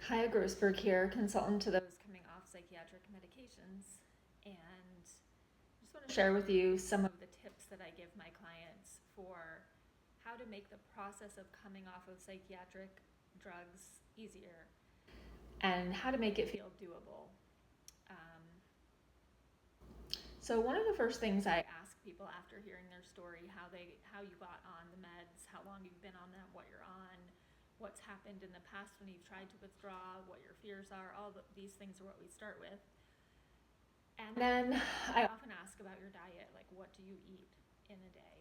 Hi, Grossberg here, consultant to those coming off psychiatric medications. And I just want to share with you some of the tips that I give my clients for how to make the process of coming off of psychiatric drugs easier and how to make it feel doable. Um, so one of the first things I ask people after hearing their story, how you got on the meds, how long you've been on them, what you're on, what's happened in the past when you've tried to withdraw, what your fears are, these things are what we start with. And then I often ask about your diet, like what do you eat in a day?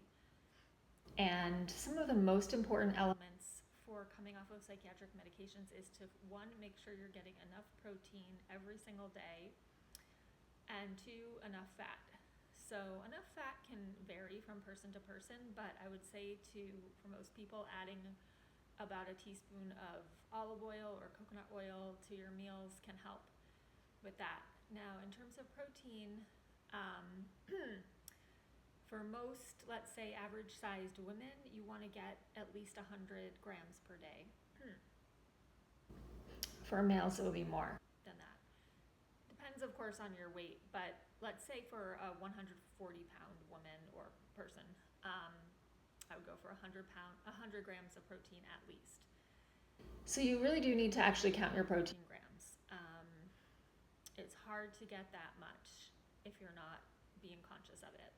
And some of the most important elements for coming off of psychiatric medications is to, one, make sure you're getting enough protein every single day, and two, enough fat. So enough fat can vary from person to person, but I would say for most people, adding about a teaspoon of olive oil or coconut oil to your meals can help with that. Now, in terms of protein, for most, let's say, average-sized women, you want to get at least 100 grams per day. For males, it will be more than that. Depends, of course, on your weight, but let's say for a 140-pound woman or person, I would go for 100 grams of protein at least. So you really do need to actually count your protein grams. It's hard to get that much if you're not being conscious of it.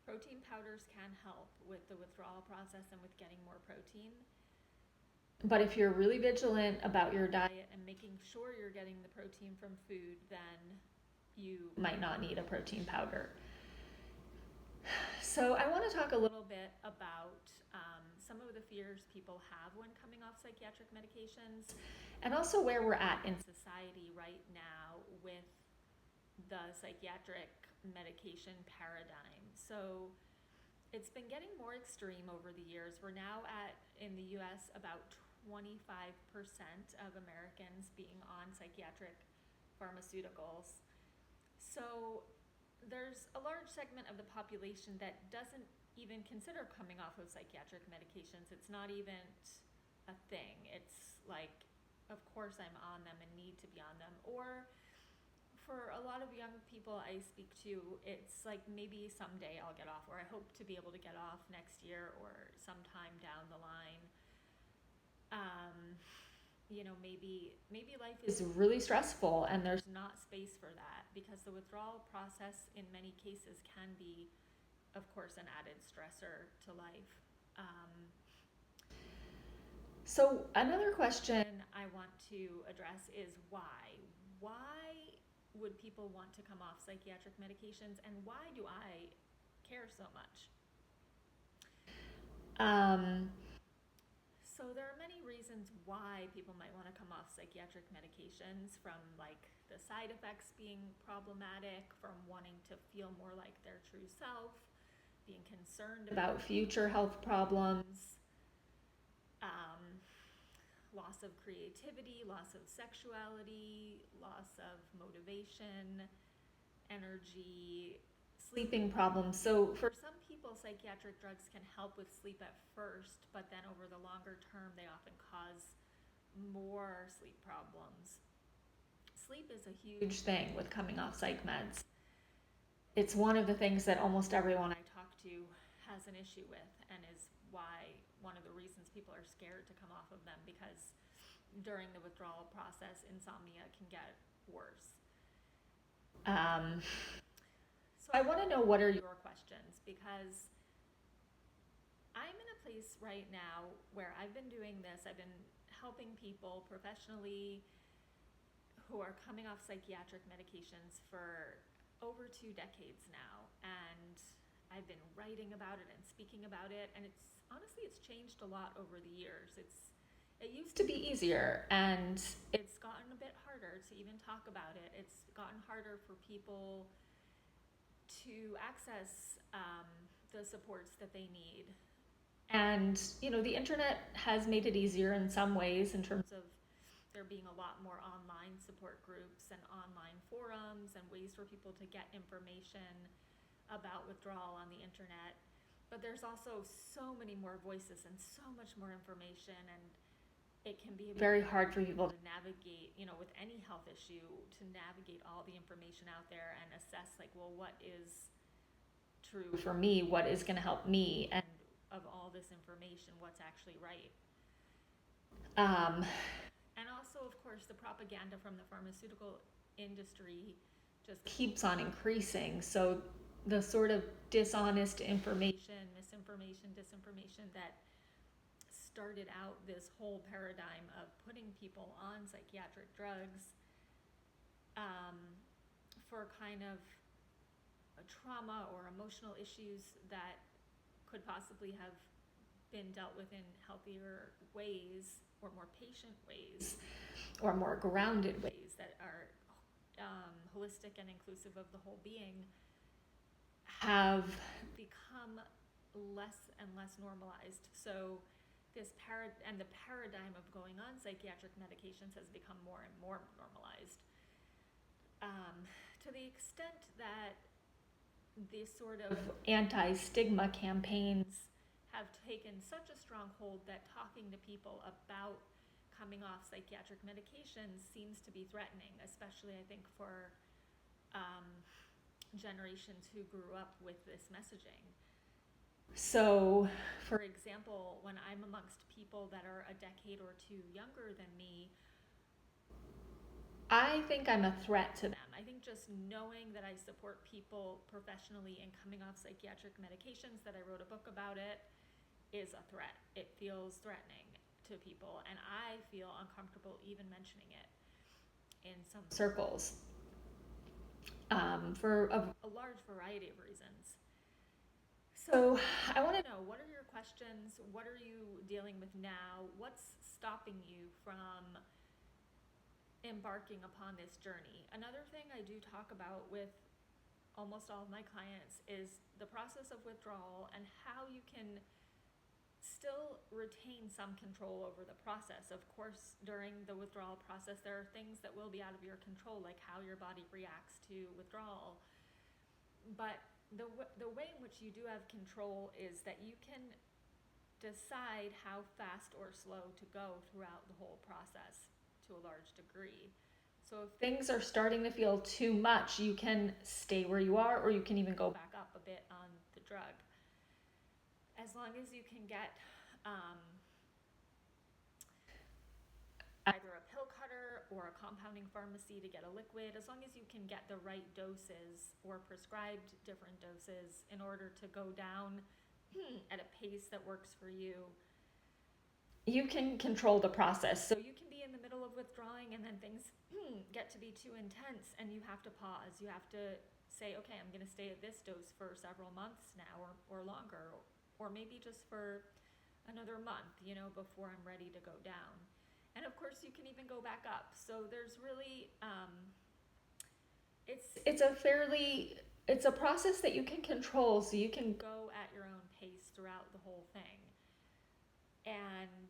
Protein powders can help with the withdrawal process and with getting more protein. But if you're really vigilant about your diet and making sure you're getting the protein from food, then you might not need a protein powder. So I want to talk a little bit about some of the fears people have when coming off psychiatric medications, and also where we're at in society right now with the psychiatric medication paradigm. So it's been getting more extreme over the years. We're now at, in the US, about 25% of Americans being on psychiatric pharmaceuticals. So there's a large segment of the population that doesn't even consider coming off of psychiatric medications. It's not even a thing. It's like, of course I'm on them and need to be on them. Or for a lot of young people I speak to, it's like maybe someday I'll get off, or I hope to be able to get off next year or sometime down the line. Maybe life is really stressful and there's not space for that, because the withdrawal process in many cases can be, of course, an added stressor to life. So another question I want to address is why? Why would people want to come off psychiatric medications, and why do I care so much? So there are many reasons why people might want to come off psychiatric medications, from like the side effects being problematic, from wanting to feel more like their true self, being concerned about future health problems, loss of creativity, loss of sexuality, loss of motivation, energy, sleeping problems. So for some people, psychiatric drugs can help with sleep at first, but then over the longer term, they often cause more sleep problems. Sleep is a huge thing with coming off psych meds. It's one of the things that almost everyone I talk to has an issue with, and is one of the reasons people are scared to come off of them, because during the withdrawal process, insomnia can get worse. So I want to know, what are your questions? Because I'm in a place right now where I've been doing this. I've been helping people professionally who are coming off psychiatric medications for over 2 decades now. And I've been writing about it and speaking about it. And it's changed a lot over the years. It used to be easier, and it's gotten a bit harder to even talk about it. It's gotten harder for people to access the supports that they need. And, the internet has made it easier in some ways, in terms of there being a lot more online support groups and online forums and ways for people to get information about withdrawal on the internet. But there's also so many more voices and so much more information, and it can be very hard for people to navigate with any health issue, to navigate all the information out there and assess, like, well, what is true for me, what is going to help me, and of all this information, what's actually right. And also, of course, the propaganda from the pharmaceutical industry just keeps on increasing. So the sort of dishonest information, misinformation, disinformation that started out this whole paradigm of putting people on psychiatric drugs for kind of a trauma or emotional issues that could possibly have been dealt with in healthier ways, or more patient ways, or more grounded ways that are holistic and inclusive of the whole being, have become less and less normalized. So the paradigm of going on psychiatric medications has become more and more normalized, to the extent that these sort of anti-stigma campaigns have taken such a strong hold that talking to people about coming off psychiatric medications seems to be threatening, especially I think for generations who grew up with this messaging. So, for example, when I'm amongst people that are a decade or two younger than me, I think I'm a threat to them. I think just knowing that I support people professionally in coming off psychiatric medications, that I wrote a book about it, is a threat. It feels threatening to people, and I feel uncomfortable even mentioning it in some circles, for a large variety of reasons. So I want to know, what are your questions? What are you dealing with now? What's stopping you from embarking upon this journey? Another thing I do talk about with almost all of my clients is the process of withdrawal and how you can still retain some control over the process. Of course, during the withdrawal process, there are things that will be out of your control, like how your body reacts to withdrawal. But the way in which you do have control is that you can decide how fast or slow to go throughout the whole process to a large degree. So if things are starting to feel too much, you can stay where you are, or you can even go back up a bit on the drug. As long as you can get either a pill cutter or a compounding pharmacy to get a liquid, as long as you can get the right doses or prescribed different doses in order to go down at a pace that works for you, you can control the process. So you can be in the middle of withdrawing and then things get to be too intense and you have to pause. You have to say, okay, I'm going to stay at this dose for several months now, or longer, or maybe just for another month, before I'm ready to go down. And of course, you can even go back up. So there's really, it's a process that you can control, so you can go at your own pace throughout the whole thing. And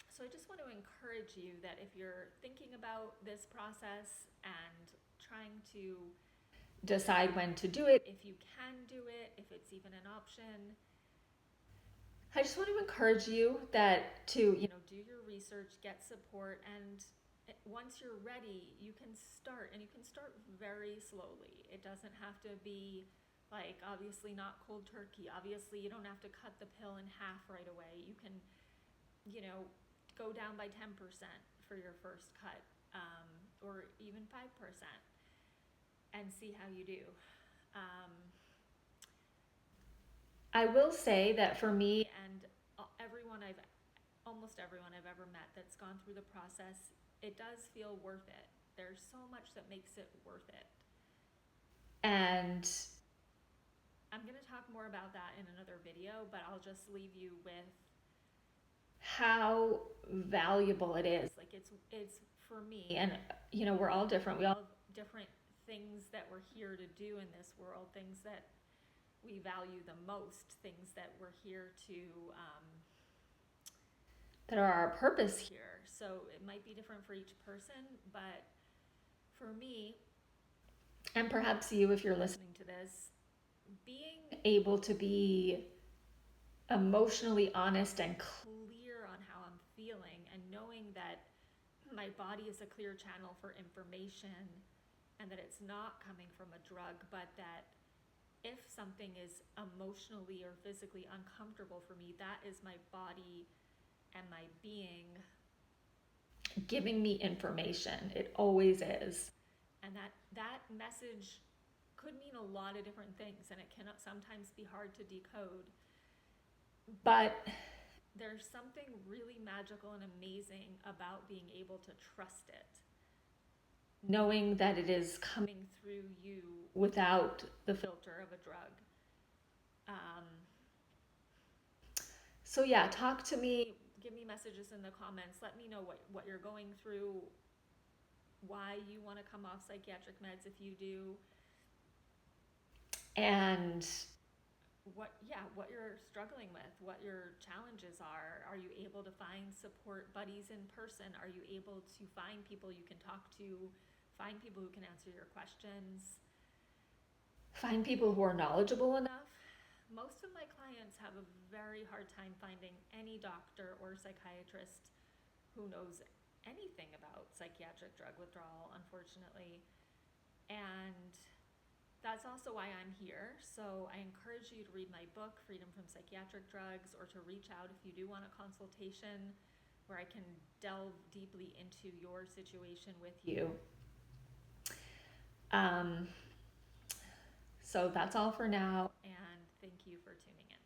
so I just want to encourage you that if you're thinking about this process and trying to decide when to do it, if you can do it, if it's even an option, I just want to encourage you to do your research, get support, and once you're ready, you can start, and you can start very slowly. It doesn't have to be like, obviously not cold turkey. Obviously, you don't have to cut the pill in half right away. You can, go down by 10% for your first cut, or even 5%, and see how you do. I will say that for me and almost everyone I've ever met that's gone through the process, it does feel worth it. There's so much that makes it worth it. And I'm going to talk more about that in another video, but I'll just leave you with how valuable it is. Like, it's for me, and we're all different. We all have different things that we're here to do in this world, things that we value the most, things that we're here to, that are our purpose here. So it might be different for each person, but for me, and perhaps you, if you're listening to this, being able to be emotionally honest and clear on how I'm feeling, and knowing that my body is a clear channel for information, and that it's not coming from a drug, but that if something is emotionally or physically uncomfortable for me, that is my body and my being giving me information. It always is. And that message could mean a lot of different things, and it can sometimes be hard to decode. But there's something really magical and amazing about being able to trust it, knowing that it is coming through you without the filter of a drug. Um, so yeah, talk to me, give me messages in the comments, let me know what you're going through, why you want to come off psychiatric meds if you do, and what you're struggling with, what your challenges are. Are you able to find support buddies in person? Are you able to find people you can talk to, find people who can answer your questions, find people who are knowledgeable enough? Most of my clients have a very hard time finding any doctor or psychiatrist who knows anything about psychiatric drug withdrawal, unfortunately. And that's also why I'm here. So I encourage you to read my book, Freedom from Psychiatric Drugs, or to reach out if you do want a consultation where I can delve deeply into your situation with you. So that's all for now, and thank you for tuning in.